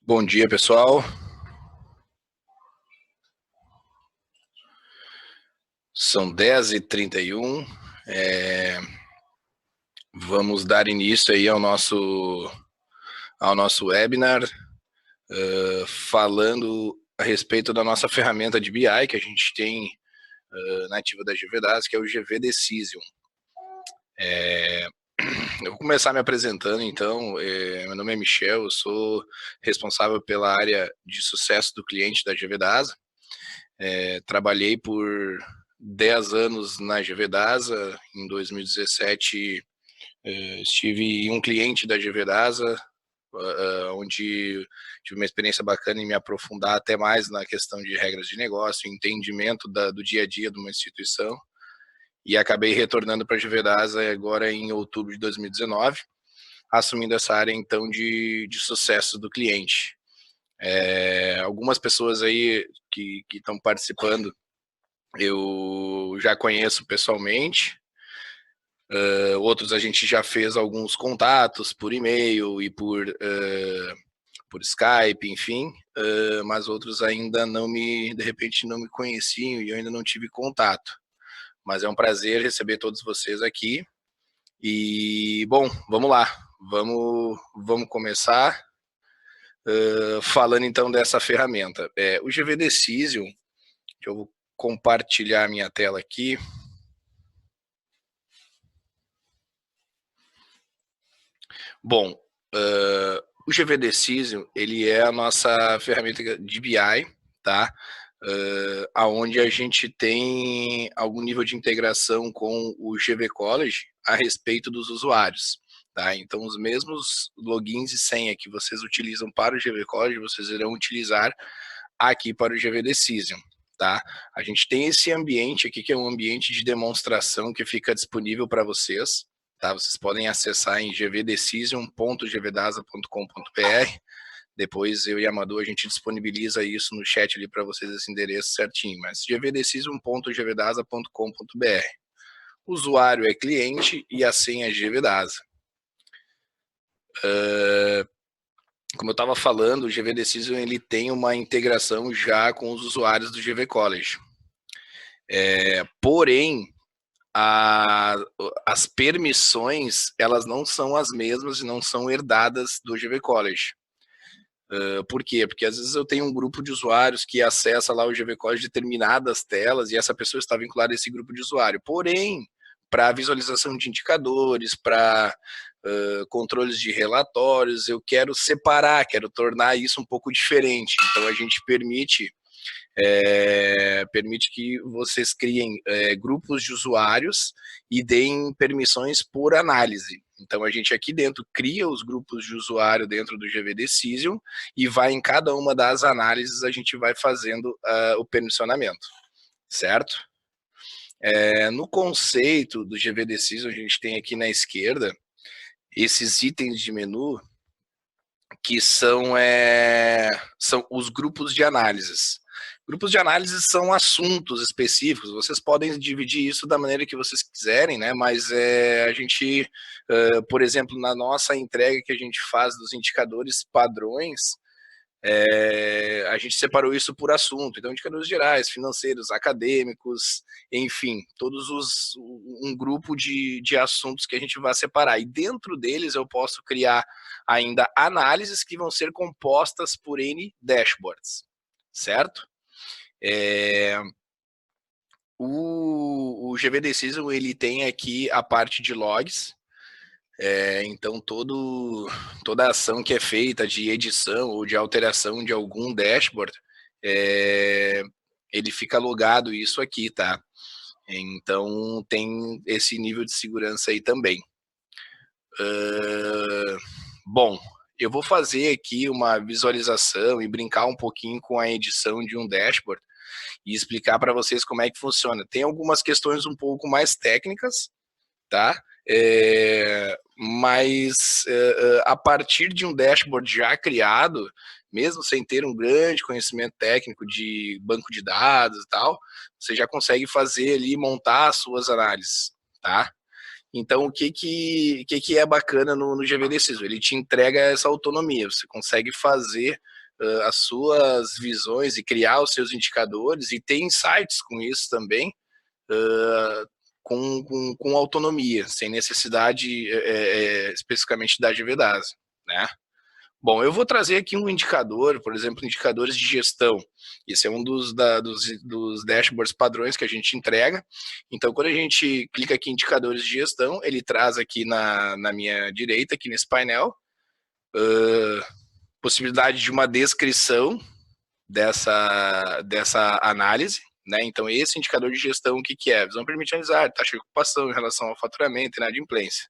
Bom dia, pessoal. São 10h31. Vamos dar início aí ao nosso webinar, falando a respeito da nossa ferramenta de BI que a gente tem nativa da GVDAS, que é o GV Decision. Eu vou começar me apresentando, então. Meu nome é Michel, eu sou responsável pela área de sucesso do cliente da GVDAS. Trabalhei por 10 anos na GVDASA. Em 2017, estive em um cliente da GVDASA, onde tive uma experiência bacana em me aprofundar até mais na questão de regras de negócio, entendimento do dia a dia de uma instituição, e acabei retornando para a GVDASA agora em outubro de 2019, assumindo essa área então de sucesso do cliente. Algumas pessoas aí que estão participando eu já conheço pessoalmente, outros a gente já fez alguns contatos por e-mail e por Skype, enfim, mas outros ainda de repente não me conheciam e eu ainda não tive contato. Mas é um prazer receber todos vocês aqui. E, bom, vamos lá. Vamos começar falando então dessa ferramenta. O GV Decision, que eu vou compartilhar a minha tela aqui. Bom, o GV Decision, ele é a nossa ferramenta de BI, tá? Aonde a gente tem algum nível de integração com o GV College a respeito dos usuários, tá? Então, os mesmos logins e senha que vocês utilizam para o GV College, vocês irão utilizar aqui para o GV Decision, tá? A gente tem esse ambiente aqui, que é um ambiente de demonstração que fica disponível para vocês, tá? Vocês podem acessar em gvdecision.gvdasa.com.br. Depois eu e a Amador a gente disponibiliza isso no chat ali para vocês, esse endereço certinho, mas gvdecision.gvdasa.com.br. O usuário é cliente e a senha é GVDASA. Como eu estava falando, o GV Decision ele tem uma integração já com os usuários do GV College. Porém, as permissões, elas não são as mesmas e não são herdadas do GV College. Por quê? Porque às vezes eu tenho um grupo de usuários que acessa lá o GV College determinadas telas e essa pessoa está vinculada a esse grupo de usuário. Porém, para visualização de indicadores, para controles de relatórios, eu quero separar, quero tornar isso um pouco diferente. Então a gente permite que vocês criem grupos de usuários e deem permissões por análise. Então, a gente aqui dentro cria os grupos de usuário dentro do GV Decision e vai em cada uma das análises, a gente vai fazendo o permissionamento, certo? No conceito do GV Decision, a gente tem aqui na esquerda esses itens de menu que são os grupos de análises. Grupos de análise são assuntos específicos, vocês podem dividir isso da maneira que vocês quiserem, né? Mas a gente, por exemplo, na nossa entrega que a gente faz dos indicadores padrões, a gente separou isso por assunto. Então, indicadores gerais, financeiros, acadêmicos, enfim, um grupo de assuntos que a gente vai separar. E dentro deles eu posso criar ainda análises que vão ser compostas por N dashboards, certo? O GV Decision, ele tem aqui a parte de logs. Então, toda ação que é feita de edição ou de alteração de algum dashboard, ele fica logado isso aqui, tá? Então, tem esse nível de segurança aí também. Bom, eu vou fazer aqui uma visualização e brincar um pouquinho com a edição de um dashboard e explicar para vocês como é que funciona. Tem algumas questões um pouco mais técnicas, tá? Mas a partir de um dashboard já criado, mesmo sem ter um grande conhecimento técnico de banco de dados e tal, você já consegue fazer ali, montar as suas análises, tá? Então, o que é bacana no GV Decision? Ele te entrega essa autonomia, você consegue fazer as suas visões e criar os seus indicadores e ter insights com isso também, com autonomia, sem necessidade especificamente da GVDAS, né? Bom, eu vou trazer aqui um indicador, por exemplo, indicadores de gestão. Esse é um dos dashboards padrões que a gente entrega. Então, quando a gente clica aqui em indicadores de gestão, ele traz aqui na minha direita, aqui nesse painel, possibilidade de uma descrição dessa análise, né? Então, esse indicador de gestão, o que é? Visão permite analisar taxa de ocupação em relação ao faturamento e inadimplência.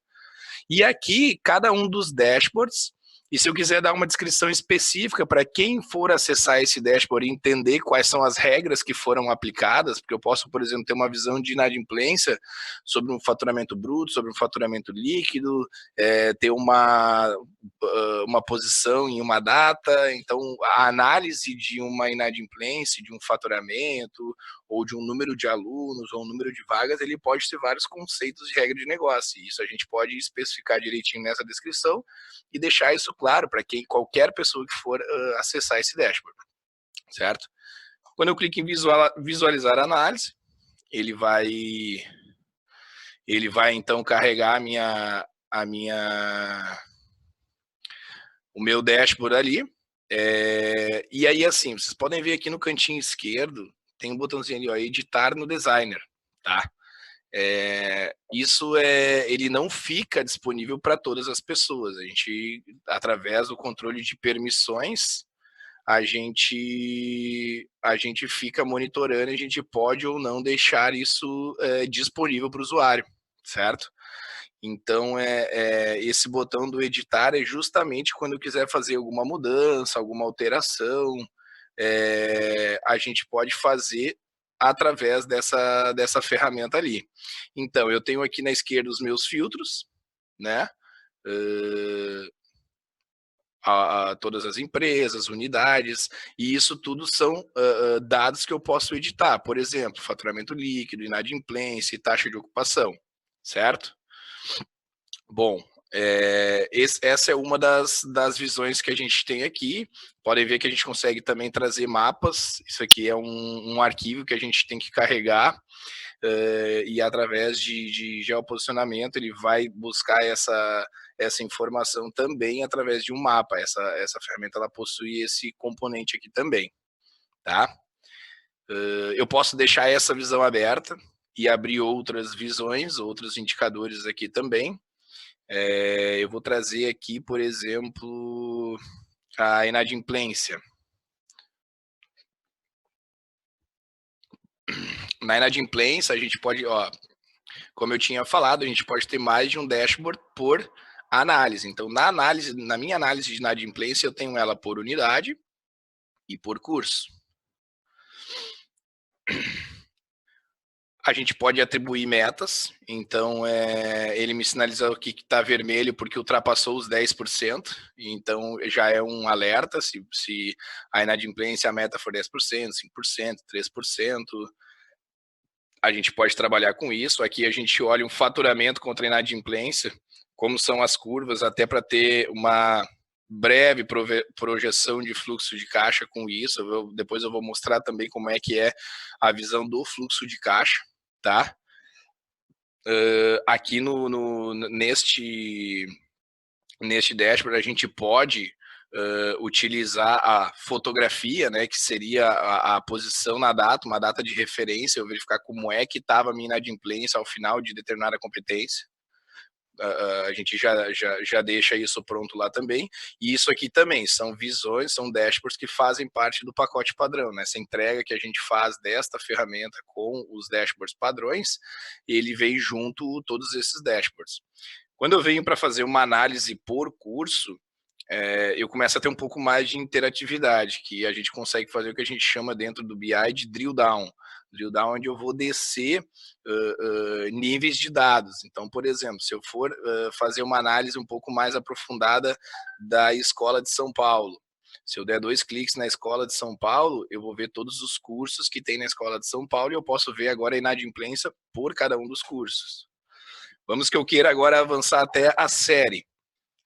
E aqui, cada um dos dashboards, e se eu quiser dar uma descrição específica para quem for acessar esse dashboard e entender quais são as regras que foram aplicadas, porque eu posso, por exemplo, ter uma visão de inadimplência sobre um faturamento bruto, sobre um faturamento líquido, ter uma posição em uma data, então a análise de uma inadimplência, de um faturamento, ou de um número de alunos, ou um número de vagas, ele pode ter vários conceitos de regra de negócio, e isso a gente pode especificar direitinho nessa descrição, e deixar isso claro para qualquer pessoa que for acessar esse dashboard, certo? Quando eu clico em visualizar a análise, ele vai então carregar o meu dashboard ali, e aí assim, vocês podem ver aqui no cantinho esquerdo, tem um botãozinho ali, ó, editar no designer, tá? Ele não fica disponível para todas as pessoas. A gente, através do controle de permissões, a gente fica monitorando, a gente pode ou não deixar isso disponível para o usuário, certo? Então, esse botão do editar é justamente quando eu quiser fazer alguma mudança, alguma alteração, a gente pode fazer através dessa ferramenta ali. Então, eu tenho aqui na esquerda os meus filtros, né? Todas as empresas, unidades, e isso tudo são dados que eu posso editar. Por exemplo, faturamento líquido, inadimplência e taxa de ocupação, certo? Bom, essa é uma das visões que a gente tem aqui. Podem ver que a gente consegue também trazer mapas. Isso aqui é um arquivo que a gente tem que carregar, e através de geoposicionamento ele vai buscar essa informação também através de um mapa. Essa ferramenta ela possui esse componente aqui também, tá? Eu posso deixar essa visão aberta e abrir outras visões, outros indicadores aqui também. Eu vou trazer aqui, por exemplo, a inadimplência. Na inadimplência, a gente pode, como eu tinha falado, a gente pode ter mais de um dashboard por análise. Então, na minha análise de inadimplência, eu tenho ela por unidade e por curso. A gente pode atribuir metas, então ele me sinalizou aqui que está vermelho porque ultrapassou os 10%, então já é um alerta se a inadimplência, a meta for 10%, 5%, 3%, a gente pode trabalhar com isso. Aqui a gente olha um faturamento contra a inadimplência, como são as curvas, até para ter uma breve projeção de fluxo de caixa com isso. Depois eu vou mostrar também como é que é a visão do fluxo de caixa, tá? Aqui neste dashboard a gente pode utilizar a fotografia, né, que seria a posição na data, uma data de referência, eu verificar como é que estava a minha inadimplência ao final de determinada competência. A gente já deixa isso pronto lá também, e isso aqui também são visões, são dashboards que fazem parte do pacote padrão, né? Essa entrega que a gente faz desta ferramenta com os dashboards padrões, ele vem junto todos esses dashboards. Quando eu venho para fazer uma análise por curso, eu começo a ter um pouco mais de interatividade, que a gente consegue fazer o que a gente chama dentro do BI de drill down. Drill down onde eu vou descer níveis de dados. Então, por exemplo, se eu for fazer uma análise um pouco mais aprofundada da Escola de São Paulo, se eu der 2 cliques na Escola de São Paulo, eu vou ver todos os cursos que tem na Escola de São Paulo e eu posso ver agora a inadimplência por cada um dos cursos. Vamos que eu queira agora avançar até a série.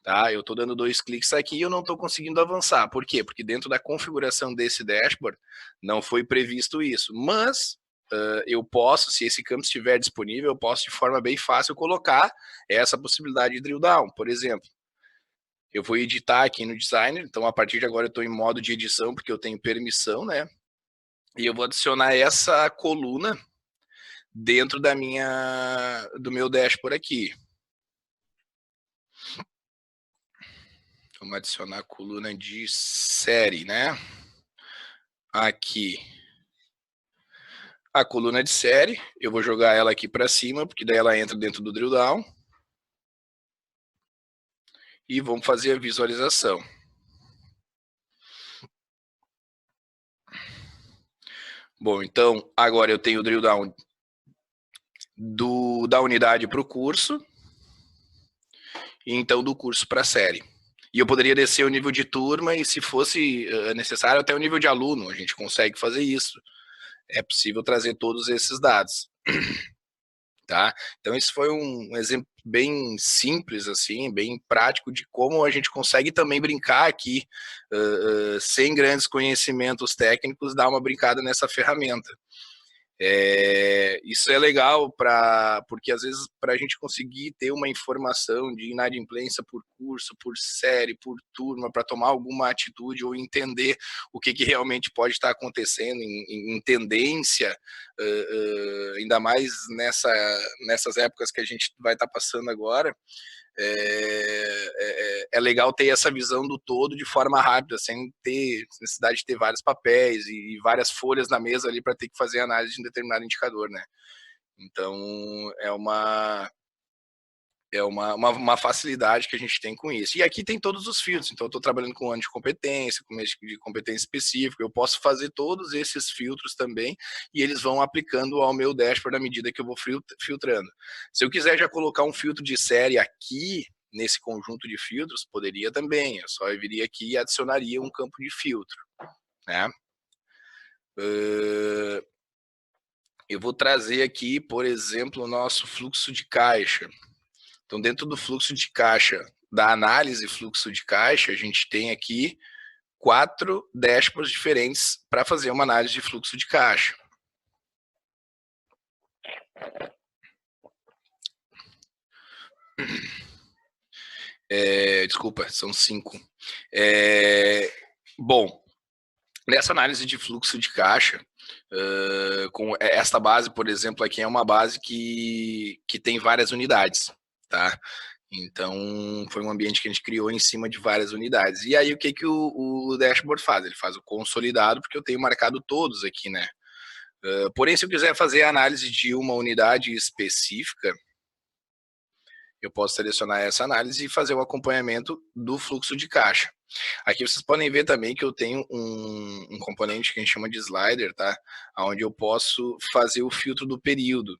Tá? Eu estou dando 2 cliques aqui e eu não estou conseguindo avançar. Por quê? Porque dentro da configuração desse dashboard não foi previsto isso. Mas eu posso, se esse campo estiver disponível, eu posso de forma bem fácil colocar essa possibilidade de drill down. Por exemplo, eu vou editar aqui no Designer, então a partir de agora eu estou em modo de edição porque eu tenho permissão, né? E eu vou adicionar essa coluna dentro do meu dashboard aqui. Vamos adicionar a coluna de série, né? Aqui. A coluna de série, eu vou jogar ela aqui para cima, porque daí ela entra dentro do drill down. E vamos fazer a visualização. Bom, então, agora eu tenho o drill down da unidade para o curso, e então do curso para a série. E eu poderia descer o nível de turma e, se fosse necessário, até o nível de aluno. A gente consegue fazer isso. É possível trazer todos esses dados. Tá? Então, esse foi um exemplo bem simples, assim, bem prático de como a gente consegue também brincar aqui, sem grandes conhecimentos técnicos, dar uma brincada nessa ferramenta. Isso é legal porque às vezes para a gente conseguir ter uma informação de inadimplência por curso, por série, por turma, para tomar alguma atitude ou entender o que realmente pode estar acontecendo em tendência, ainda mais nessas épocas que a gente vai estar passando agora, é legal ter essa visão do todo de forma rápida, sem ter necessidade de ter vários papéis e várias folhas na mesa ali para ter que fazer análise de um determinado indicador, né? Então, uma facilidade que a gente tem com isso. E aqui tem todos os filtros, então eu estou trabalhando com ano de competência, com mês de competência específica, eu posso fazer todos esses filtros também, e eles vão aplicando ao meu dashboard à medida que eu vou filtrando. Se eu quiser já colocar um filtro de série aqui, nesse conjunto de filtros, poderia também, eu só viria aqui e adicionaria um campo de filtro, né? Eu vou trazer aqui, por exemplo, o nosso fluxo de caixa. Então, dentro do fluxo de caixa, da análise fluxo de caixa, a gente tem aqui 4 dashboards diferentes para fazer uma análise de fluxo de caixa. Desculpa, são 5. Bom, nessa análise de fluxo de caixa, com esta base, por exemplo, aqui é uma base que tem várias unidades, tá? Então, foi um ambiente que a gente criou em cima de várias unidades. E aí, o que o dashboard faz? Ele faz o consolidado, porque eu tenho marcado todos aqui, né? Porém, se eu quiser fazer a análise de uma unidade específica, eu posso selecionar essa análise e fazer o acompanhamento do fluxo de caixa. Aqui vocês podem ver também que eu tenho um componente que a gente chama de slider, tá? Onde eu posso fazer o filtro do período.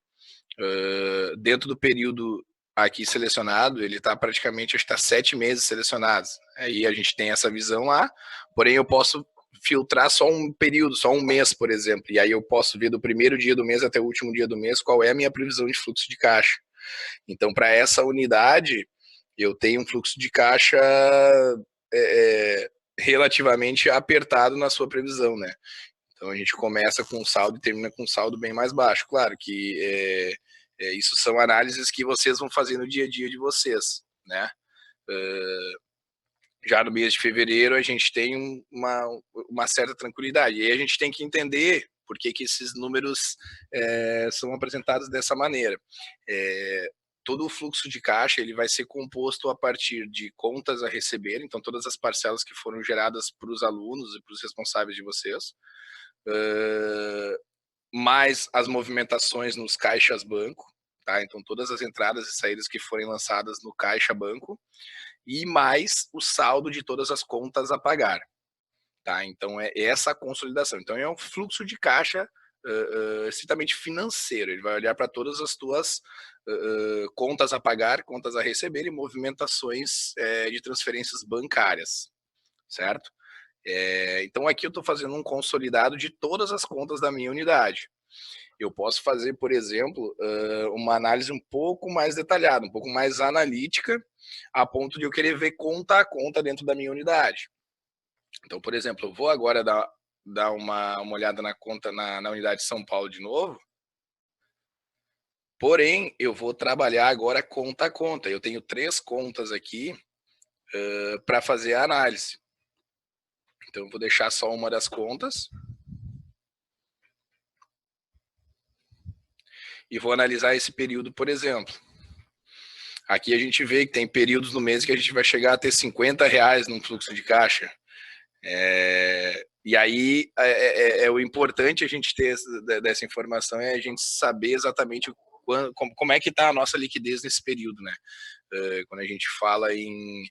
Dentro do período aqui selecionado, ele está praticamente, acho que está 7 meses selecionados. Aí a gente tem essa visão lá, porém eu posso filtrar só um período, só um mês, por exemplo, e aí eu posso ver do primeiro dia do mês até o último dia do mês qual é a minha previsão de fluxo de caixa. Então, para essa unidade, eu tenho um fluxo de caixa relativamente apertado na sua previsão, né? Então, a gente começa com um saldo e termina com um saldo bem mais baixo. Claro que isso são análises que vocês vão fazer no dia a dia de vocês, né? Já no mês de fevereiro, a gente tem uma certa tranquilidade. E aí a gente tem que entender por que esses números são apresentados dessa maneira. Todo o fluxo de caixa ele vai ser composto a partir de contas a receber, então todas as parcelas que foram geradas para os alunos e para os responsáveis de vocês, mais as movimentações nos caixas banco, tá? Então todas as entradas e saídas que forem lançadas no caixa banco, e mais o saldo de todas as contas a pagar. Tá? Então, é essa a consolidação. Então, é um fluxo de caixa estritamente financeiro. Ele vai olhar para todas as tuas contas a pagar, contas a receber e movimentações de transferências bancárias, certo? Então, aqui eu estou fazendo um consolidado de todas as contas da minha unidade. Eu posso fazer, por exemplo, uma análise um pouco mais detalhada, um pouco mais analítica, a ponto de eu querer ver conta a conta dentro da minha unidade. Então, por exemplo, eu vou agora dar uma olhada na conta na unidade de São Paulo de novo, porém, eu vou trabalhar agora conta a conta. Eu tenho 3 contas aqui para fazer a análise. Então, eu vou deixar só uma das contas e vou analisar esse período, por exemplo. Aqui a gente vê que tem períodos no mês que a gente vai chegar a ter R$ 50 num fluxo de caixa. E aí o importante a gente ter dessa informação é a gente saber exatamente como é que está a nossa liquidez nesse período, né? Quando a gente fala em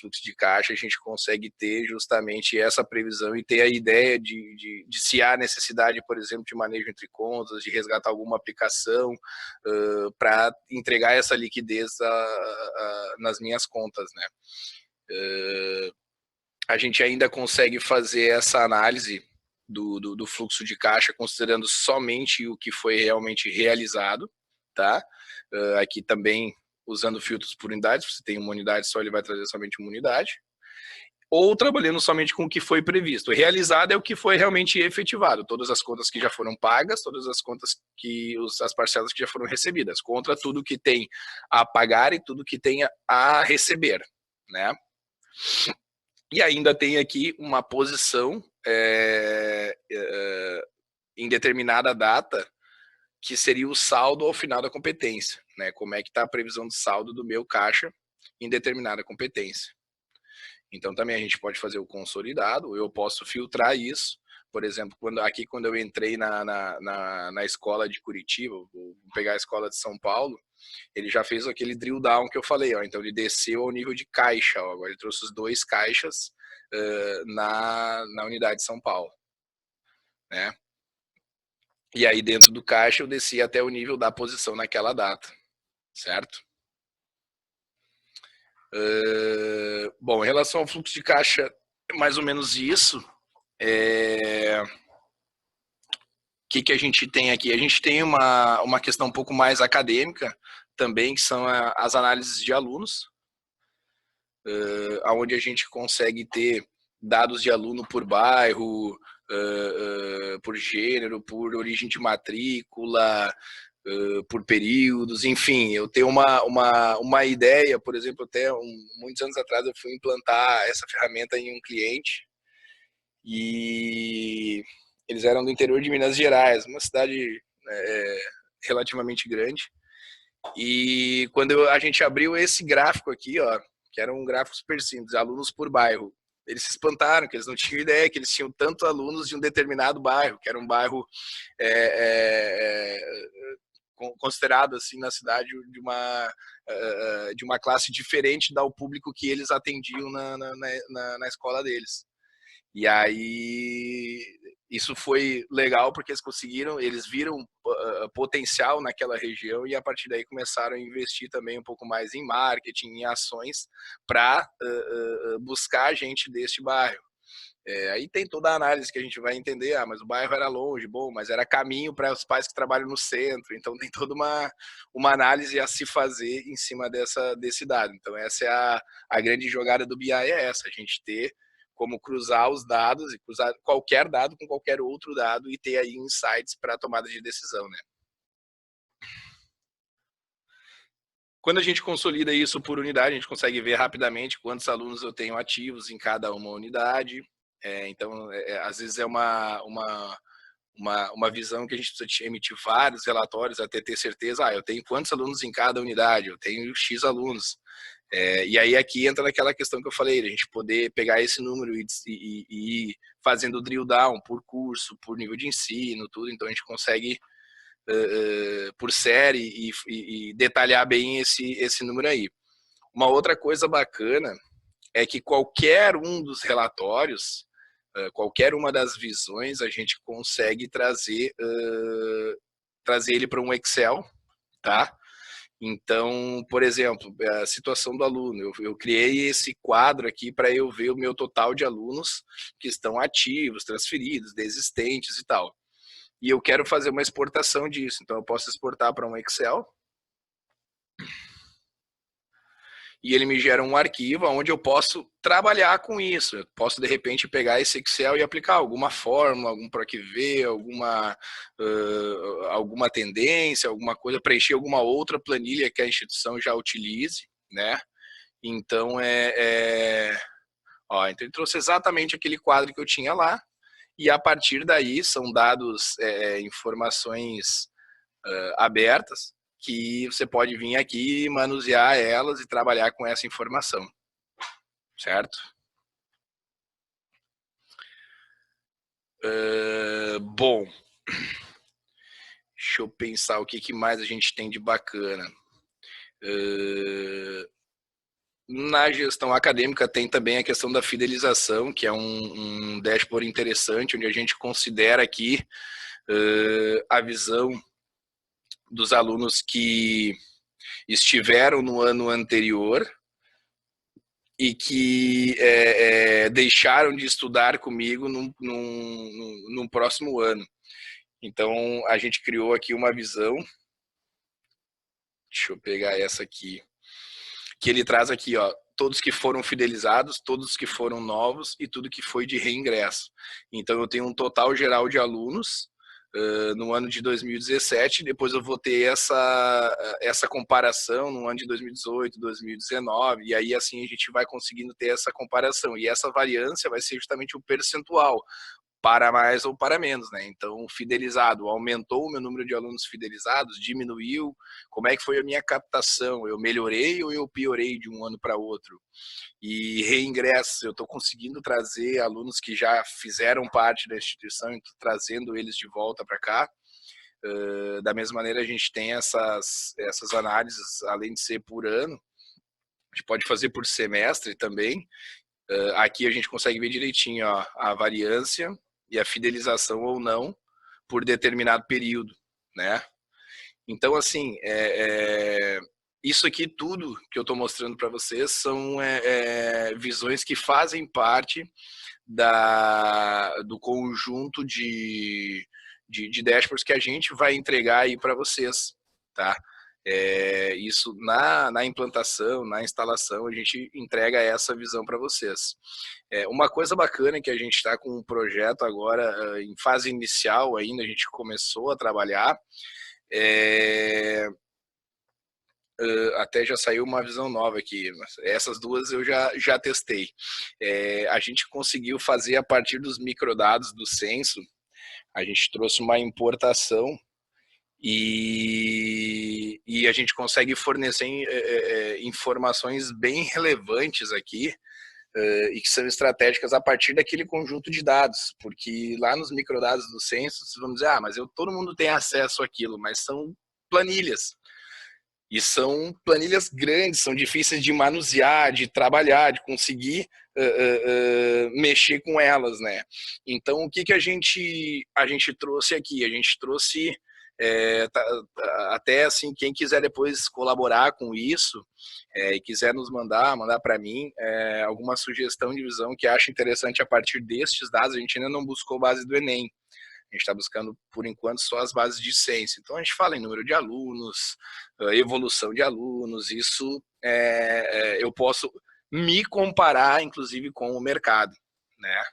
fluxo de caixa, a gente consegue ter justamente essa previsão e ter a ideia de se há necessidade, por exemplo, de manejo entre contas, de resgatar alguma aplicação para entregar essa liquidez nas minhas contas, né? A gente ainda consegue fazer essa análise do fluxo de caixa considerando somente o que foi realmente realizado, tá? Aqui também usando filtros por unidades, se você tem uma unidade só, ele vai trazer somente uma unidade, ou trabalhando somente com o que foi previsto. Realizado é o que foi realmente efetivado, todas as contas que já foram pagas, todas as contas as parcelas que já foram recebidas, contra tudo que tem a pagar e tudo que tem a receber, né? E ainda tem aqui uma posição em determinada data, que seria o saldo ao final da competência, né? Como é que está a previsão de saldo do meu caixa em determinada competência. Então também a gente pode fazer o consolidado, eu posso filtrar isso. Por exemplo, quando eu entrei na escola de Curitiba, vou pegar a escola de São Paulo, ele já fez aquele drill down que eu falei, ó, então ele desceu ao nível de caixa, ó, agora ele trouxe os 2 caixas na unidade de São Paulo, né? E aí dentro do caixa eu desci até o nível da posição naquela data, certo? Bom, em relação ao fluxo de caixa, é mais ou menos isso. Que a gente tem aqui? A gente tem uma questão um pouco mais acadêmica também, que são as análises de alunos, onde a gente consegue ter dados de aluno por bairro, por gênero, por origem de matrícula, por períodos, enfim, eu tenho uma ideia, por exemplo, até muitos anos atrás eu fui implantar essa ferramenta em um cliente e eles eram do interior de Minas Gerais, uma cidade relativamente grande, e quando a gente abriu esse gráfico aqui, ó, que era um gráfico super simples, alunos por bairro, eles se espantaram, que eles não tinham ideia que eles tinham tanto alunos de um determinado bairro, que era um bairro considerado assim na cidade de uma classe diferente do público que eles atendiam na escola deles. E aí isso foi legal porque eles viram potencial naquela região e a partir daí começaram a investir também um pouco mais em marketing, em ações para buscar gente deste bairro. Aí tem toda a análise que a gente vai entender, mas o bairro era longe, bom, mas era caminho para os pais que trabalham no centro, então tem toda uma análise a se fazer em cima desse dado. Então essa é a grande jogada do BI, é essa, a gente ter como cruzar os dados e cruzar qualquer dado com qualquer outro dado e ter aí insights para a tomada de decisão, né? Quando a gente consolida isso por unidade, a gente consegue ver rapidamente quantos alunos eu tenho ativos em cada uma unidade. Então, às vezes é uma visão que a gente precisa emitir vários relatórios até ter certeza, eu tenho quantos alunos em cada unidade, eu tenho X alunos. E aí aqui entra naquela questão que eu falei, a gente poder pegar esse número e ir fazendo drill down por curso, por nível de ensino, tudo, então a gente consegue por série e detalhar bem esse número aí. Uma outra coisa bacana é que qualquer um dos relatórios, qualquer uma das visões, a gente consegue trazer ele para um Excel, tá? Então, por exemplo, a situação do aluno, eu criei esse quadro aqui para eu ver o meu total de alunos que estão ativos, transferidos, desistentes e tal. e eu quero fazer uma exportação disso. Então, eu posso exportar para um Excel, e ele me gera um arquivo onde eu posso trabalhar com isso. Eu posso, de repente, pegar esse Excel e aplicar alguma fórmula, algum PROC-V, alguma tendência, alguma coisa, preencher alguma outra planilha que a instituição já utilize, né? Então, então ele trouxe exatamente aquele quadro que eu tinha lá, e a partir daí são dados, informações abertas, que você pode vir aqui, manusear elas e trabalhar com essa informação, certo? Bom, deixa eu pensar o que mais a gente tem de bacana. Na gestão acadêmica tem também a questão da fidelização, que é um dashboard interessante, onde a gente considera aqui a visão dos alunos que estiveram no ano anterior e que deixaram de estudar comigo num próximo ano. Então, a gente criou aqui uma visão, deixa eu pegar essa aqui, que ele traz aqui, ó, todos que foram fidelizados, todos que foram novos e tudo que foi de reingresso. Então, eu tenho um total geral de alunos no ano de 2017, depois eu vou ter essa comparação no ano de 2018, 2019, e aí assim a gente vai conseguindo ter essa comparação, e essa variância vai ser justamente o percentual, para mais ou para menos, né? Então, fidelizado, aumentou o meu número de alunos fidelizados, diminuiu, como é que foi a minha captação? Eu melhorei ou eu piorei de um ano para outro? E reingressos, eu estou conseguindo trazer alunos que já fizeram parte da instituição e trazendo eles de volta para cá. Da mesma maneira, a gente tem essas análises, além de ser por ano, a gente pode fazer por semestre também. Aqui a gente consegue ver direitinho, ó, a variância e a fidelização ou não por determinado período, né? Então, assim, isso aqui tudo que eu estou mostrando para vocês são visões que fazem parte do conjunto de dashboards que a gente vai entregar aí para vocês, tá? Isso na implantação, na instalação, a gente entrega essa visão para vocês. Uma coisa bacana que a gente está com um projeto agora, em fase inicial ainda, a gente começou a trabalhar, até já saiu uma visão nova aqui, essas duas eu já testei. A gente conseguiu fazer a partir dos microdados do censo, a gente trouxe uma importação e a gente consegue fornecer informações bem relevantes aqui e que são estratégicas a partir daquele conjunto de dados, porque lá nos microdados do censo, vocês vão dizer, mas todo mundo tem acesso àquilo, mas são planilhas. E são planilhas grandes, são difíceis de manusear, de trabalhar, de conseguir mexer com elas, né? Então, o que a gente trouxe aqui? A gente trouxe até assim, quem quiser depois colaborar com isso e quiser nos mandar para mim alguma sugestão de visão que acha interessante a partir destes dados. A gente ainda não buscou base do Enem. A gente está buscando, por enquanto, só as bases de ciência. Então, a gente fala em número de alunos, evolução de alunos, isso eu posso me comparar, inclusive, com o mercado, né?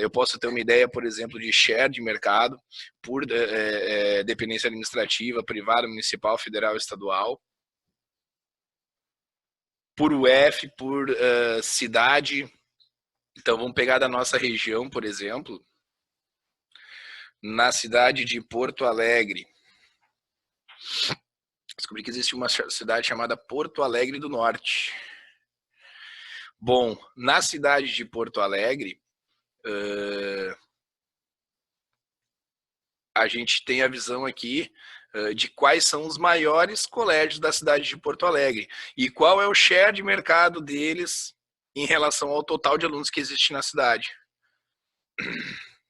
Eu posso ter uma ideia, por exemplo, de share de mercado por dependência administrativa, privada, municipal, federal, estadual, por UF, por cidade. Então, vamos pegar da nossa região, por exemplo, na cidade de Porto Alegre. Descobri que existe uma cidade chamada Porto Alegre do Norte. Bom, na cidade de Porto Alegre, a gente tem a visão aqui de quais são os maiores colégios da cidade de Porto Alegre e qual é o share de mercado deles em relação ao total de alunos que existe na cidade.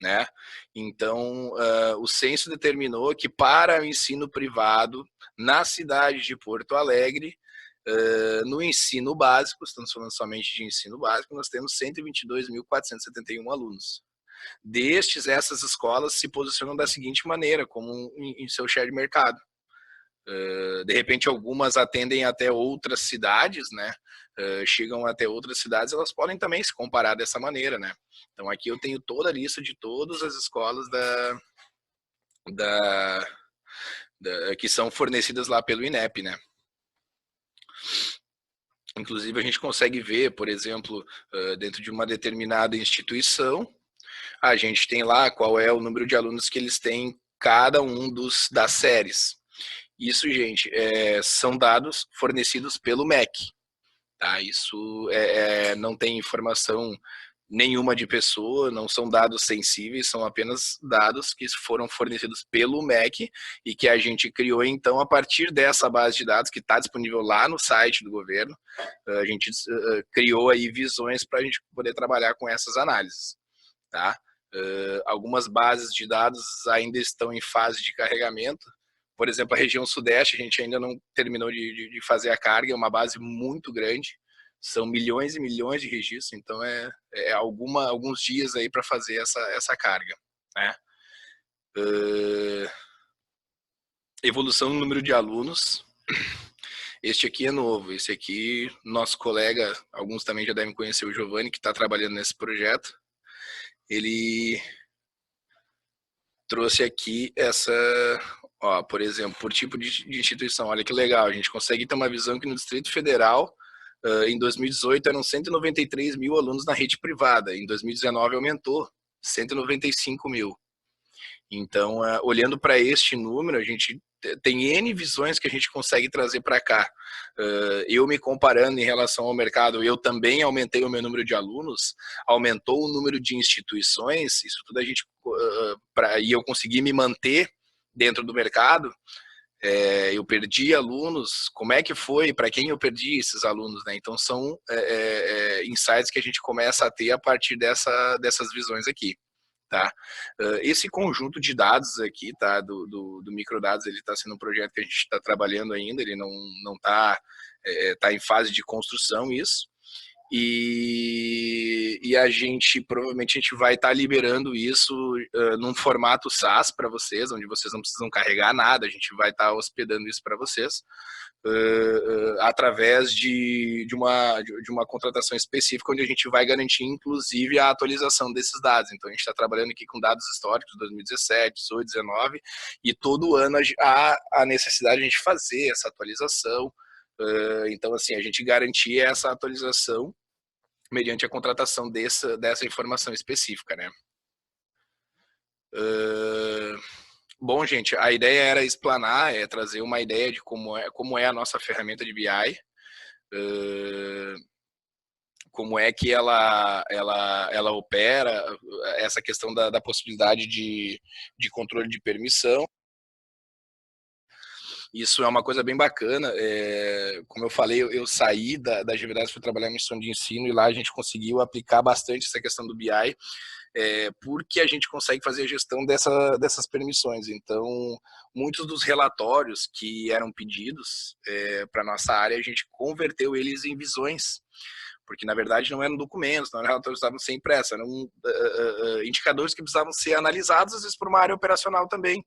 Né? Então, o censo determinou que para o ensino privado na cidade de Porto Alegre, no ensino básico, estamos falando somente de ensino básico, nós temos 122.471 alunos. essas escolas se posicionam da seguinte maneira, como em seu share de mercado. De repente, algumas atendem até outras cidades, né? Chegam até outras cidades, elas podem também se comparar dessa maneira, né? Então, aqui eu tenho toda a lista de todas as escolas que são fornecidas lá pelo INEP, né? Inclusive, a gente consegue ver, por exemplo, dentro de uma determinada instituição, a gente tem lá qual é o número de alunos que eles têm cada um das séries. Isso, gente, são dados fornecidos pelo MEC. Tá? Isso não tem informação nenhuma de pessoa, não são dados sensíveis, são apenas dados que foram fornecidos pelo MEC e que a gente criou, então, a partir dessa base de dados que está disponível lá no site do governo. A gente criou aí visões para a gente poder trabalhar com essas análises. Tá? Algumas bases de dados ainda estão em fase de carregamento. Por exemplo, a região sudeste, a gente ainda não terminou de fazer a carga, é uma base muito grande, são milhões e milhões de registros, então alguns dias aí para fazer essa carga, né? Evolução no número de alunos. Este aqui é novo, esse aqui, nosso colega, alguns também já devem conhecer o Giovanni, que está trabalhando nesse projeto. Ele trouxe aqui por exemplo, por tipo de instituição. Olha que legal, a gente consegue ter uma visão que no Distrito Federal, em 2018, eram 193 mil alunos na rede privada. Em 2019, aumentou 195 mil. Então, olhando para este número, a gente tem N visões que a gente consegue trazer para cá. Eu me comparando em relação ao mercado, eu também aumentei o meu número de alunos, aumentou o número de instituições, isso tudo a gente, e eu consegui me manter dentro do mercado. Eu perdi alunos, como é que foi, para quem eu perdi esses alunos, né? Então são insights que a gente começa a ter a partir dessas visões aqui, tá? Esse conjunto de dados aqui, tá, do microdados, ele está sendo um projeto que a gente está trabalhando ainda, ele não está tá em fase de construção isso, e a gente provavelmente vai estar liberando isso num formato SaaS para vocês, onde vocês não precisam carregar nada, a gente vai estar hospedando isso para vocês através de uma contratação específica, onde a gente vai garantir inclusive a atualização desses dados. Então a gente está trabalhando aqui com dados históricos de 2017, 18, 19, e todo ano há a necessidade de a gente fazer essa atualização. Então, assim, a gente garantir essa atualização mediante a contratação dessa informação específica, né? Bom, gente, a ideia era explanar, trazer uma ideia de como é a nossa ferramenta de BI, como é que ela opera, essa questão da possibilidade de controle de permissão. Isso é uma coisa bem bacana. Como eu falei, eu saí da Gevidas, fui trabalhar em missão de ensino, e lá a gente conseguiu aplicar bastante essa questão do BI, porque a gente consegue fazer a gestão dessas permissões. Então, muitos dos relatórios que eram pedidos para a nossa área, a gente converteu eles em visões, porque na verdade não eram documentos, não eram relatórios que estavam sem pressa, eram indicadores que precisavam ser analisados, às vezes por uma área operacional também.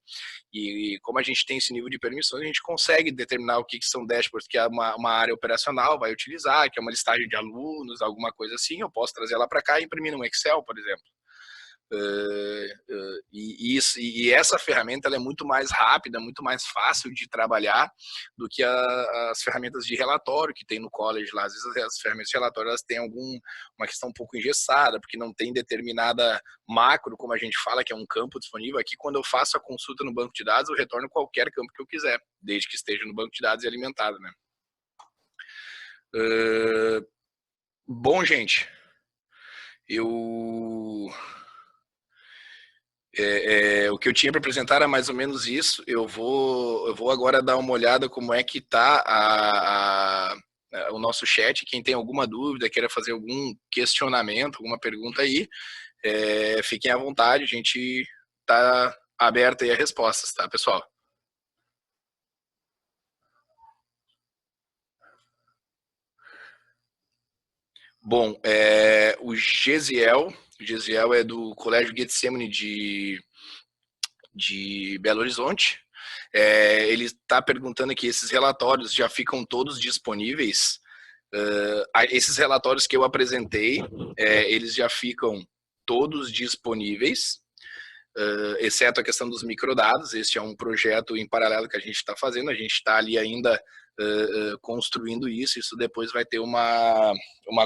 E como a gente tem esse nível de permissões, a gente consegue determinar o que são dashboards que uma área operacional vai utilizar, que é uma listagem de alunos, alguma coisa assim. Eu posso trazer ela para cá e imprimir no Excel, por exemplo. E essa ferramenta ela é muito mais rápida, muito mais fácil de trabalhar do que as ferramentas de relatório que tem no college lá. Às vezes as ferramentas de relatório elas têm uma questão um pouco engessada, porque não tem determinada macro, como a gente fala, que é um campo disponível. Aqui, quando eu faço a consulta no banco de dados, eu retorno qualquer campo que eu quiser, desde que esteja no banco de dados e alimentado, né? Bom, gente, o que eu tinha para apresentar era mais ou menos isso. Eu vou agora dar uma olhada como é que está o nosso chat. Quem tem alguma dúvida, queira fazer algum questionamento, alguma pergunta aí, fiquem à vontade, a gente está aberto aí a respostas, tá, pessoal? Bom, o Gesiel O Gesiel é do Colégio Getsemane de Belo Horizonte. Ele está perguntando aqui, esses relatórios já ficam todos disponíveis? Esses relatórios que eu apresentei, eles já ficam todos disponíveis, exceto a questão dos microdados. Este é um projeto em paralelo que a gente está fazendo, a gente está ali ainda construindo isso depois vai ter uma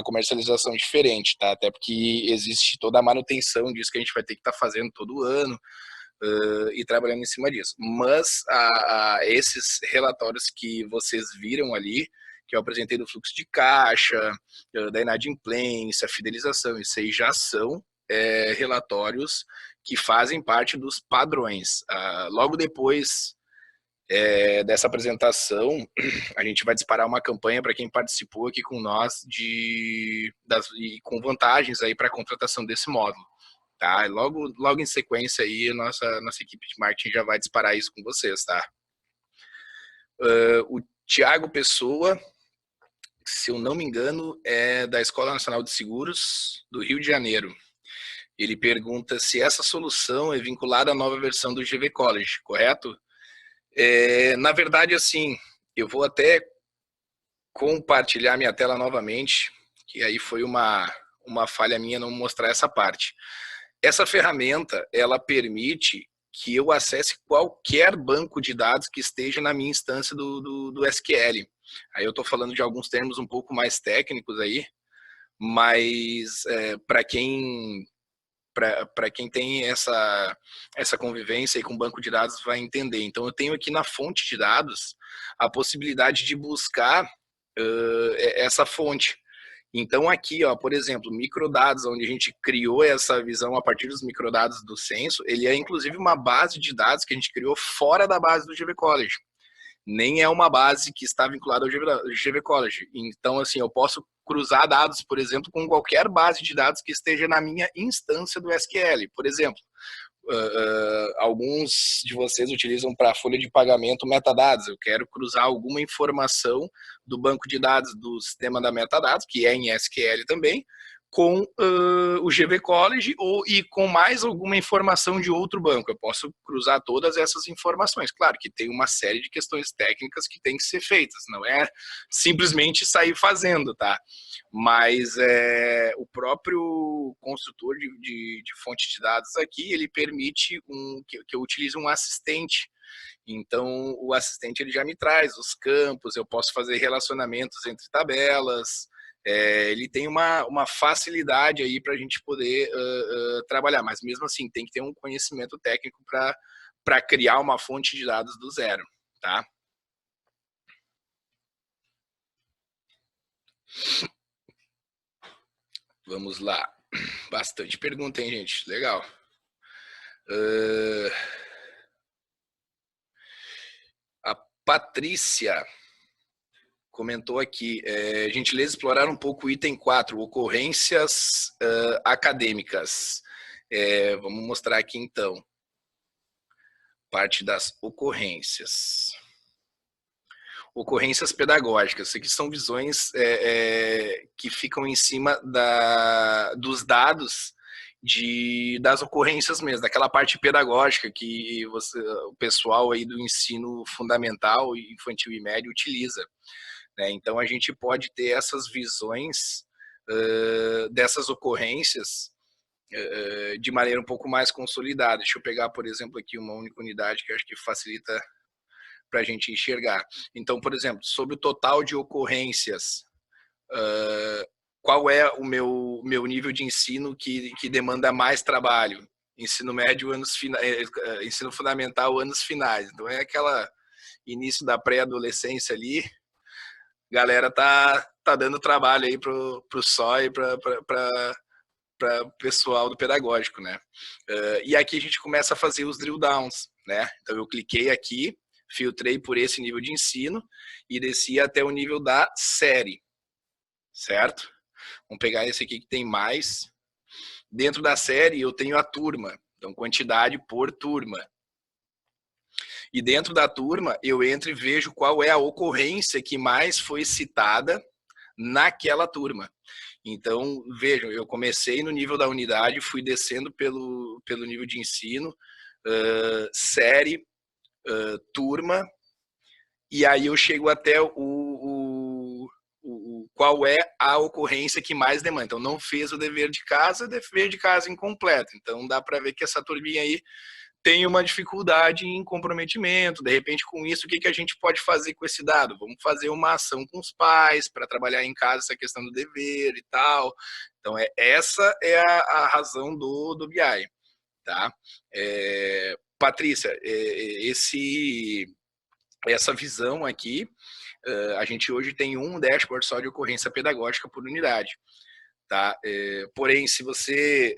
comercialização diferente, tá? Até porque existe toda a manutenção disso que a gente vai ter que estar fazendo todo ano, e trabalhando em cima disso. Mas esses relatórios que vocês viram ali, que eu apresentei do fluxo de caixa, da inadimplência, fidelização, isso aí já são relatórios que fazem parte dos padrões. Logo depois dessa apresentação, a gente vai disparar uma campanha para quem participou aqui com nós e com vantagens aí para a contratação desse módulo. Tá? Logo em sequência aí, nossa equipe de marketing já vai disparar isso com vocês, tá? O Tiago Pessoa, se eu não me engano, é da Escola Nacional de Seguros do Rio de Janeiro. Ele pergunta se essa solução é vinculada à nova versão do GV College, correto? Na verdade, assim, eu vou até compartilhar minha tela novamente, que aí foi uma falha minha não mostrar essa parte. Essa ferramenta, ela permite que eu acesse qualquer banco de dados que esteja na minha instância do SQL. Aí eu estou falando de alguns termos um pouco mais técnicos aí, mas para quem tem essa convivência aí com banco de dados vai entender. Então eu tenho aqui na fonte de dados a possibilidade de buscar essa fonte. Então aqui, ó, por exemplo, microdados, onde a gente criou essa visão a partir dos microdados do censo, ele é inclusive uma base de dados que a gente criou fora da base do GV College. Nem é uma base que está vinculada ao GV College. Então, assim, eu posso cruzar dados, por exemplo, com qualquer base de dados que esteja na minha instância do SQL. Por exemplo, alguns de vocês utilizam para folha de pagamento metadados. Eu quero cruzar alguma informação do banco de dados do sistema da metadados, que é em SQL também, com o GV College e com mais alguma informação de outro banco. Eu posso cruzar todas essas informações. Claro que tem uma série de questões técnicas que tem que ser feitas, não é simplesmente sair fazendo, tá? Mas o próprio construtor de fonte de dados aqui, ele permite que eu utilize um assistente. Então, o assistente ele já me traz os campos, eu posso fazer relacionamentos entre tabelas, ele tem uma facilidade aí para a gente poder trabalhar, mas mesmo assim tem que ter um conhecimento técnico para criar uma fonte de dados do zero, tá? Vamos lá. Bastante pergunta, hein, gente? Legal. A Patrícia comentou aqui, gentileza explorar um pouco o item 4, ocorrências acadêmicas. Vamos mostrar aqui então. Parte das ocorrências. Ocorrências pedagógicas. Isso aqui são visões que ficam em cima dos dados das ocorrências mesmo, daquela parte pedagógica que o pessoal aí do ensino fundamental, infantil e médio utiliza. Né? Então, a gente pode ter essas visões dessas ocorrências de maneira um pouco mais consolidada. Deixa eu pegar, por exemplo, aqui uma única unidade que eu acho que facilita para a gente enxergar. Então, por exemplo, sobre o total de ocorrências, qual é o meu nível de ensino que demanda mais trabalho? Ensino médio, ensino fundamental, anos finais. Então, é aquela início da pré-adolescência ali, galera tá dando trabalho aí pro SOI e para o pessoal do pedagógico, né? E aqui a gente começa a fazer os drill downs, né? Então eu cliquei aqui, filtrei por esse nível de ensino e desci até o nível da série, certo? Vamos pegar esse aqui que tem mais. Dentro da série eu tenho a turma, então quantidade por turma. E dentro da turma eu entro e vejo qual é a ocorrência que mais foi citada naquela turma. Então, vejam, eu comecei no nível da unidade, fui descendo pelo nível de ensino, série, turma, e aí eu chego até qual é a ocorrência que mais demanda. Então, não fez o dever de casa incompleto. Então, dá para ver que essa turminha aí tem uma dificuldade em comprometimento. De repente, com isso, o que a gente pode fazer com esse dado? Vamos fazer uma ação com os pais para trabalhar em casa essa questão do dever e tal. Então, essa é a razão do BI. Tá? Patrícia, essa visão aqui, a gente hoje tem um dashboard só de ocorrência pedagógica por unidade. Tá? Porém, se você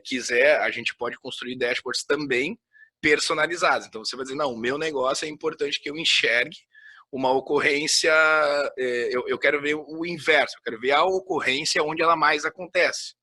quiser, a gente pode construir dashboards também personalizados. Então, você vai dizer, não, o meu negócio é importante que eu enxergue uma ocorrência, eu quero ver o inverso, eu quero ver a ocorrência onde ela mais acontece,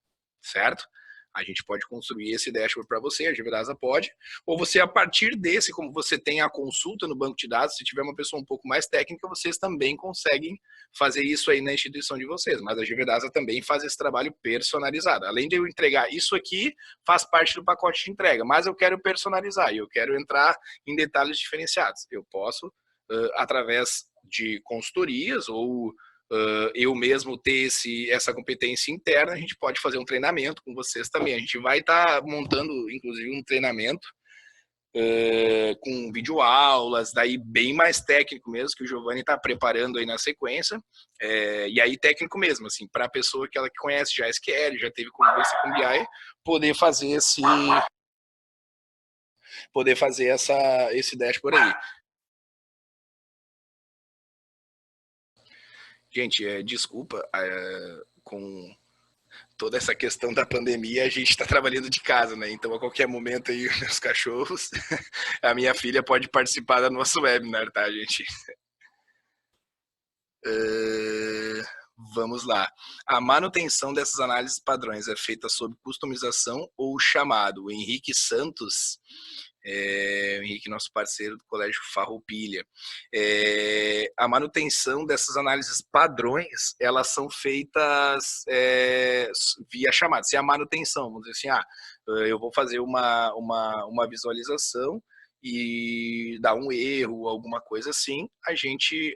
certo? A gente pode construir esse dashboard para você, a GVDASA pode, ou você, a partir desse, como você tem a consulta no banco de dados, se tiver uma pessoa um pouco mais técnica, vocês também conseguem fazer isso aí na instituição de vocês, mas a GVDASA também faz esse trabalho personalizado. Além de eu entregar isso aqui, faz parte do pacote de entrega, mas eu quero personalizar, e eu quero entrar em detalhes diferenciados. Eu posso, através de consultorias ou eu mesmo ter essa competência interna, a gente pode fazer um treinamento com vocês também. A gente vai estar montando, inclusive, um treinamento com videoaulas, daí bem mais técnico mesmo, que o Giovanni está preparando aí na sequência, e aí técnico mesmo, assim, para a pessoa que ela conhece já SQL, já teve convivência com BI, poder fazer esse dashboard aí. Gente, desculpa, com toda essa questão da pandemia, a gente está trabalhando de casa, né? Então, a qualquer momento aí, meus cachorros, a minha filha pode participar do nosso webinar, tá, gente? Vamos lá. A manutenção dessas análises padrões é feita sob customização ou chamado? O Henrique Santos, o Henrique, nosso parceiro do Colégio Farroupilha. A manutenção dessas análises padrões, elas são feitas via chamada. Se a manutenção, vamos dizer assim, eu vou fazer uma visualização e dá um erro, alguma coisa assim, a gente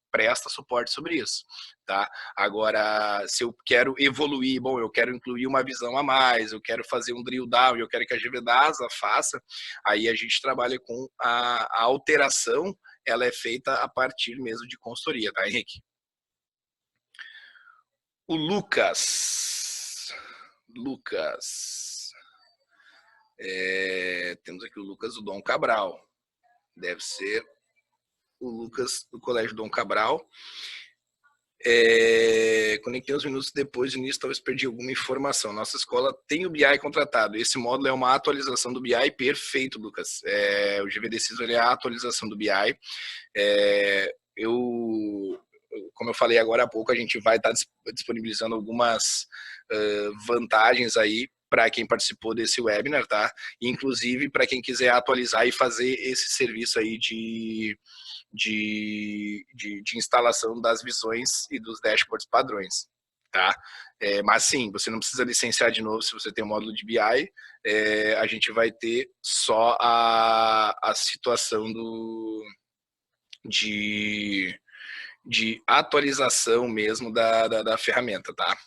presta suporte sobre isso, tá? Agora, se eu quero evoluir, bom, eu quero incluir uma visão a mais, eu quero fazer um drill down, eu quero que a GVDASA faça, aí a gente trabalha com a alteração, ela é feita a partir mesmo de consultoria, tá, Henrique? O Lucas, temos aqui o Lucas do Dom Cabral, deve ser o Lucas do Colégio Dom Cabral. Conectei uns minutos depois do início, talvez perdi alguma informação. Nossa escola tem o BI contratado. Esse módulo é uma atualização do BI. Perfeito, Lucas. O GVD CISO é a atualização do BI. Como eu falei agora há pouco, a gente vai estar disponibilizando algumas vantagens aí para quem participou desse webinar, tá? Inclusive para quem quiser atualizar e fazer esse serviço aí de instalação das visões e dos dashboards padrões, tá? Mas sim, você não precisa licenciar de novo se você tem um módulo de BI, a gente vai ter só a situação de atualização mesmo da ferramenta, tá?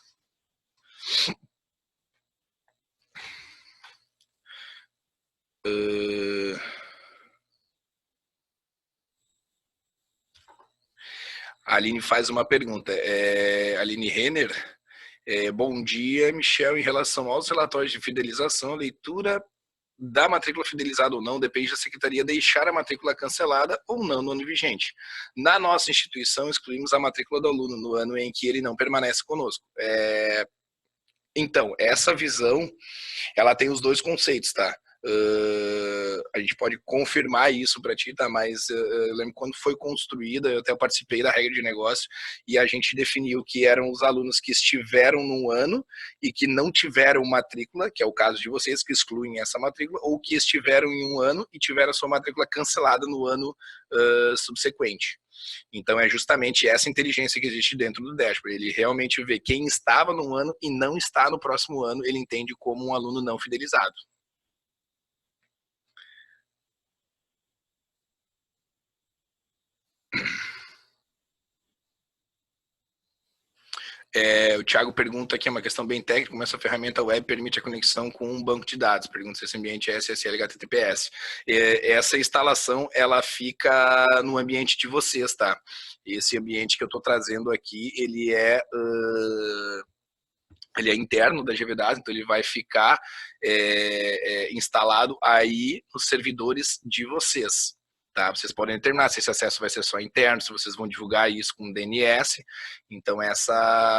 A Aline faz uma pergunta. Aline Renner, bom dia, Michel. Em relação aos relatórios de fidelização, a leitura da matrícula fidelizada ou não depende da secretaria deixar a matrícula cancelada ou não no ano vigente. Na nossa instituição, excluímos a matrícula do aluno no ano em que ele não permanece conosco. Então, essa visão, ela tem os dois conceitos, tá? A gente pode confirmar isso para ti, tá? Mas eu lembro quando foi construída, eu até participei da regra de negócio e a gente definiu que eram os alunos que estiveram num ano e que não tiveram matrícula, que é o caso de vocês que excluem essa matrícula, ou que estiveram em um ano e tiveram a sua matrícula cancelada no ano subsequente. Então é justamente essa inteligência que existe dentro do dashboard. Ele realmente vê quem estava num ano e não está no próximo ano, ele entende como um aluno não fidelizado. O Thiago pergunta aqui, é uma questão bem técnica, como essa ferramenta web permite a conexão com um banco de dados. Pergunta se esse ambiente é SSL HTTPS. Essa instalação, ela fica no ambiente de vocês, tá? Esse ambiente que eu estou trazendo aqui, ele é interno da GVDAS, então ele vai ficar instalado aí nos servidores de vocês. Tá? Vocês podem determinar se esse acesso vai ser só interno, se vocês vão divulgar isso com DNS. Então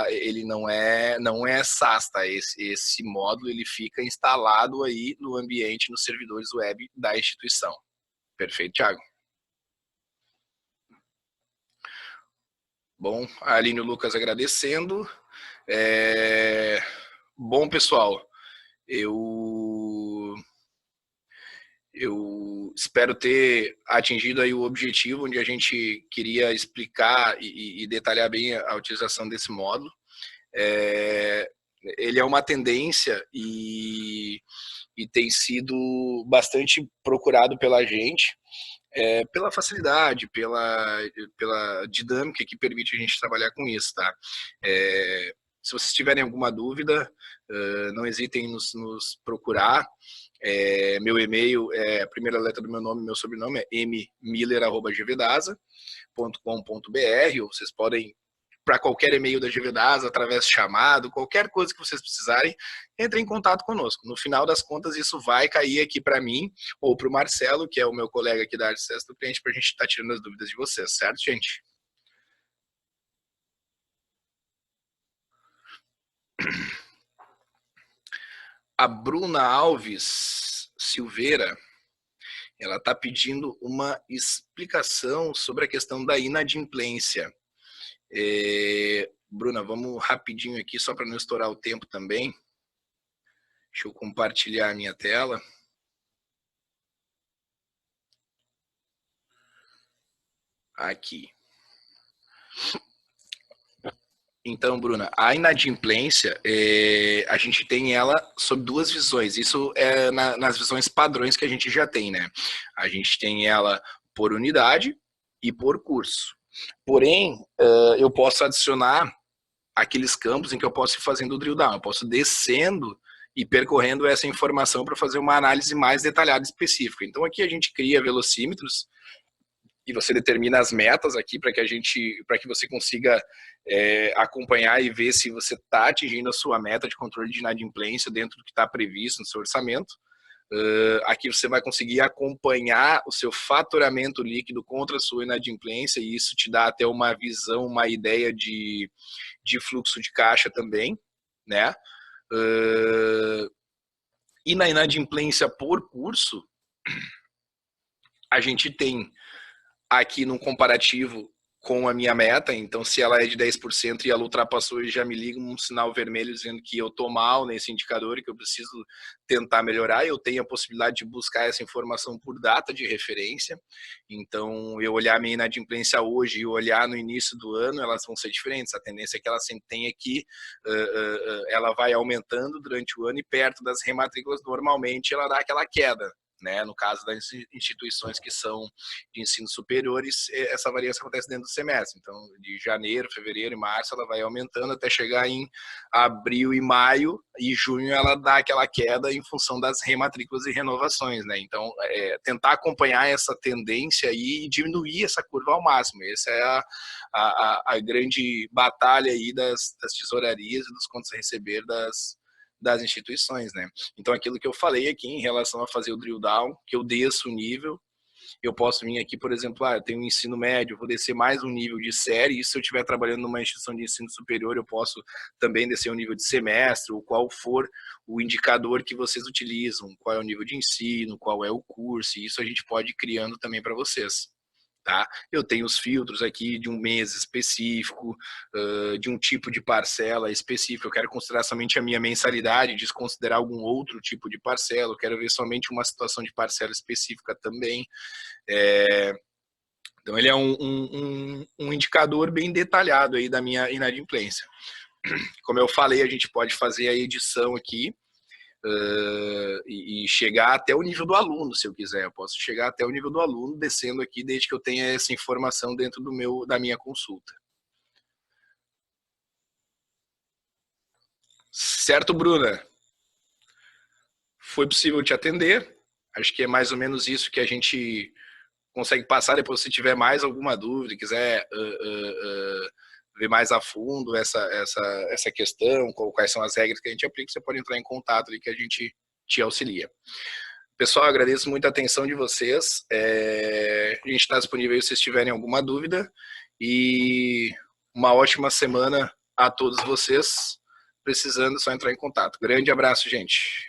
ele não é SaaS, tá? Esse módulo ele fica instalado aí no ambiente, nos servidores web da instituição. Perfeito, Thiago? Bom, a Aline e o Lucas agradecendo. Bom, pessoal, eu espero ter atingido aí o objetivo onde a gente queria explicar e detalhar bem a utilização desse módulo. Ele é uma tendência e tem sido bastante procurado pela gente, pela facilidade, pela dinâmica que permite a gente trabalhar com isso, tá? Se vocês tiverem alguma dúvida, não hesitem em nos procurar. Meu e-mail é a primeira letra do meu nome, meu sobrenome é mmiller@gvdasa.com.br, ou vocês podem, para qualquer e-mail da GVDASA, através de chamado, qualquer coisa que vocês precisarem, entrem em contato conosco. No final das contas, isso vai cair aqui para mim ou para o Marcelo, que é o meu colega aqui da área de acesso do cliente, para a gente estar tirando as dúvidas de vocês, certo, gente? A Bruna Alves Silveira, ela está pedindo uma explicação sobre a questão da inadimplência. Bruna, vamos rapidinho aqui, só para não estourar o tempo também. Deixa eu compartilhar a minha tela. Aqui. Então, Bruna, a inadimplência, a gente tem ela sob duas visões. Isso é nas visões padrões que a gente já tem, né? A gente tem ela por unidade e por curso. Porém, eu posso adicionar aqueles campos em que eu posso ir fazendo o drill down. Eu posso descendo e percorrendo essa informação para fazer uma análise mais detalhada e específica. Então, aqui a gente cria velocímetros e você determina as metas aqui para que você consiga acompanhar e ver se você está atingindo a sua meta de controle de inadimplência dentro do que está previsto no seu orçamento. Aqui você vai conseguir acompanhar o seu faturamento líquido contra a sua inadimplência e isso te dá até uma visão, uma ideia de fluxo de caixa também, né? E na inadimplência por curso, a gente tem aqui num comparativo com a minha meta, então se ela é de 10% e ela ultrapassou, já me liga um sinal vermelho dizendo que eu estou mal nesse indicador e que eu preciso tentar melhorar. Eu tenho a possibilidade de buscar essa informação por data de referência, então eu olhar a minha inadimplência hoje e olhar no início do ano, elas vão ser diferentes. A tendência que ela sempre tem é que ela vai aumentando durante o ano e perto das rematrículas normalmente ela dá aquela queda. Né? No caso das instituições que são de ensino superiores, essa variação acontece dentro do semestre. Então, de janeiro, fevereiro e março, ela vai aumentando até chegar em abril e maio, e junho ela dá aquela queda em função das rematrículas e renovações. Né? Então, tentar acompanhar essa tendência aí e diminuir essa curva ao máximo. Essa é a grande batalha aí das tesourarias e dos contos a receber das instituições, né? Então, aquilo que eu falei aqui em relação a fazer o drill down, que eu desço o nível, Eu posso vir aqui, por exemplo, eu tenho um ensino médio, vou descer mais um nível de série, e se eu estiver trabalhando numa instituição de ensino superior, eu posso também descer um nível de semestre, ou qual for o indicador que vocês utilizam, qual é o nível de ensino, qual é o curso, e isso a gente pode ir criando também para vocês. Tá? Eu tenho os filtros aqui de um mês específico, de um tipo de parcela específico. Eu quero considerar somente a minha mensalidade, desconsiderar algum outro tipo de parcela. Eu quero ver somente uma situação de parcela específica também. Então, ele é um indicador bem detalhado aí da minha inadimplência. Como eu falei, a gente pode fazer a edição aqui, e chegar até o nível do aluno, se eu quiser. Eu posso chegar até o nível do aluno descendo aqui, desde que eu tenha essa informação dentro da minha consulta. Certo, Bruna? Foi possível te atender? Acho que é mais ou menos isso que a gente consegue passar. Depois, se tiver mais alguma dúvida, quiser ver mais a fundo essa questão, quais são as regras que a gente aplica, você pode entrar em contato ali que a gente te auxilia. Pessoal, agradeço muito a atenção de vocês. A gente está disponível se vocês tiverem alguma dúvida. E uma ótima semana a todos vocês. Precisando, é só entrar em contato. Grande abraço, gente.